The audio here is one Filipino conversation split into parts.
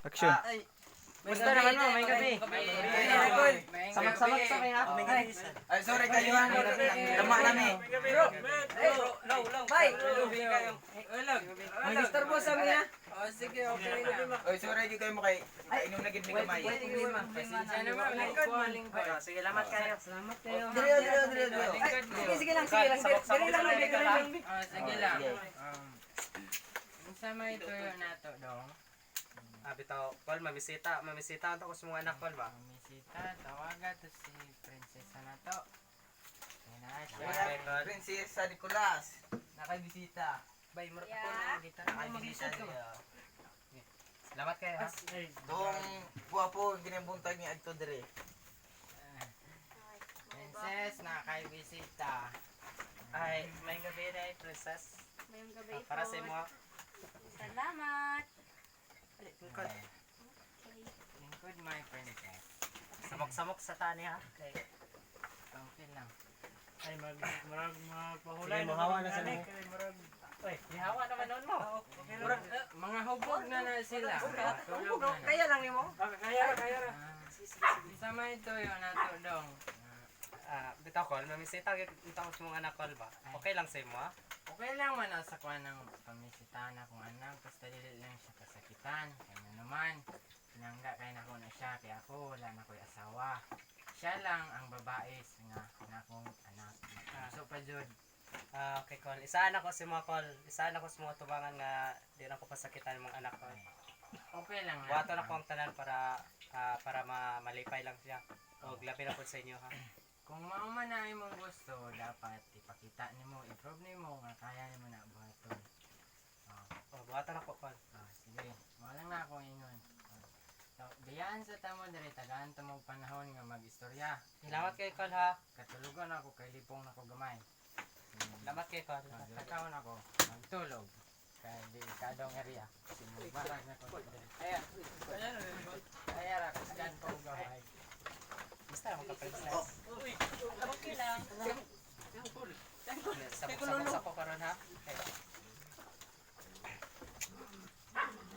Action. Basta naman mo, may gabi. Samak-samak sa may ha. Ay, sorry kayo ha. Tama namin. Bro, low. Bye. Mag-istorbo sa mga. Oh, sige, okay na. Ay, sorry di kayo makainom na gid ni kamay. Sige, salamat kayo. Salamat kayo. Dire. Sige lang. Sige lang. Sige lang. Unsa may tuyo nato dong? Bitaw, Kol, mamisita ang ko sa mga anak, Kol ba? Misita, tawaga to si prinsesa nato. Prinsesa Nicolas. Nakabisita. Bay, mura ko na dito. Nakabisita niya. Salamat kayo, ha? Dong guwapo ginambuntag ni adto dire. Princess, nakaibisita. Ay, may gabi na, princess. Mayong gabi po. Para sa imo, ha? Salamat. Kol, Lingkod my princess. samok-samok sa tani, ha? Okay. Okay lang. Ay marag magpahulay Sige, mahawa na sa mo. marag Uy, nihawa naman noon mo. Mga hubog na sila. Tulog na na. Kaya lang nimo. kaya ra. Unsa may tuyo nato dong? Bitaw, Kol, mamisita ito ko sa mga anak, Kol ba? Okay lang sa imo, ha? Okay lang man sa kuan ng pamisitahan akong anak, basta dili lang siya kasakitan. Kanya naman, pinangga kay nako na siya, kaya ako wala na ko'y asawa. Siya lang ang babae nga akong anak. So pa jud. Okay, Kol. Isaan ako sa mga, Kol. Isaan ako sa mga tubangan nga di na ko pasakitan ng mga anak, Kol. Okay lang. Buhaton ako ang tanan para malipay lang siya. O, labi na po sa inyo, ha? Kung mauman na imong gusto, dapat ipakita nimo, i-prove nimo nga kaya nimo na buhaton. O, buhaton ako, Kol. Sige, wala na ako ingon. So, biyaan sa tamo diri tagaan ta mo panahon nga mag-istorya. Salamat kayo, Kol, ha? Katulugan ako kay lipong nako gamay. Salamat kayo, Kol. Takaon ako magtulog kay delikadong area. Sinugbarag na ko diri. Kaya ra kasgan ko og gamay. Basta ako ka-princess. Okay lang. Sabok-sabok sa ko karon, ha? Okay.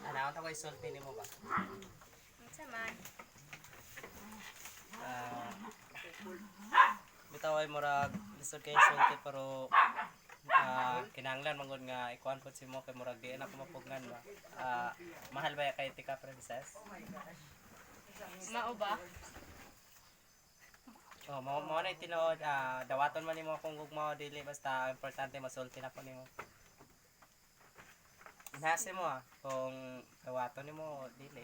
Anaon ako isulti ni mo ba? Unsa man? Bitaw ay murag lisod kay isulti pero kinahanglan mangod nga ikuan po si mo kay murag di na ko mapugnan ba. Mahal ba kay tika princess? Mao ba? Oh, mo na tinuod dawaton man nimo kung gugma o dili basta importante masulti na ko nimo. Nase mo kung dawaton nimo o dili.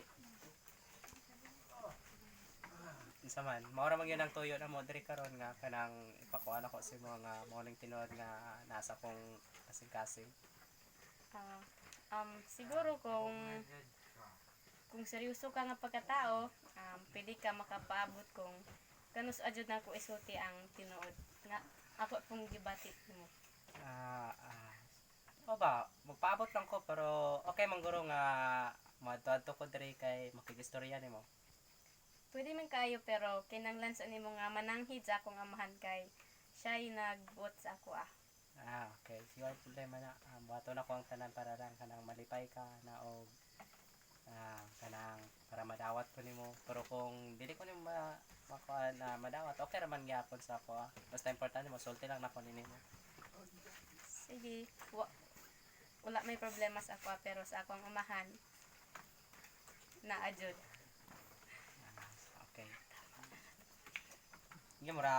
Isa man, maura man yun ang tuyo na mo diri karon nga kanang ipakuan ako sa mga morning tinuod nga nasa kong kasing-kasing. Siguro kung seryoso ka nga pagkatao, pwede ka makapaabot kung kanus adjud na ko isulti ang tinuod nga ako pong gibati mo. O ba, magpaabot lang ko pero okay man guro nga madto ko diri kay makigistorya nimo. Pwede man kayo pero kinanglan sa nimo nga mananghid sa akong amahan kay siya'y nagbuot sa ako Okay. Sige, problema na. Buhaton ako ang tanan para lang kanang malipay ka na og kanang para madawat ko nimo. Pero kung dili ko nimo makuha na madawat, okay raman gyapon sa ako. Basta importante mo sulti lang nako nimo. Sige, wala may problema sa ako pero sa akong amahan na adjud. Okay. Sige, mura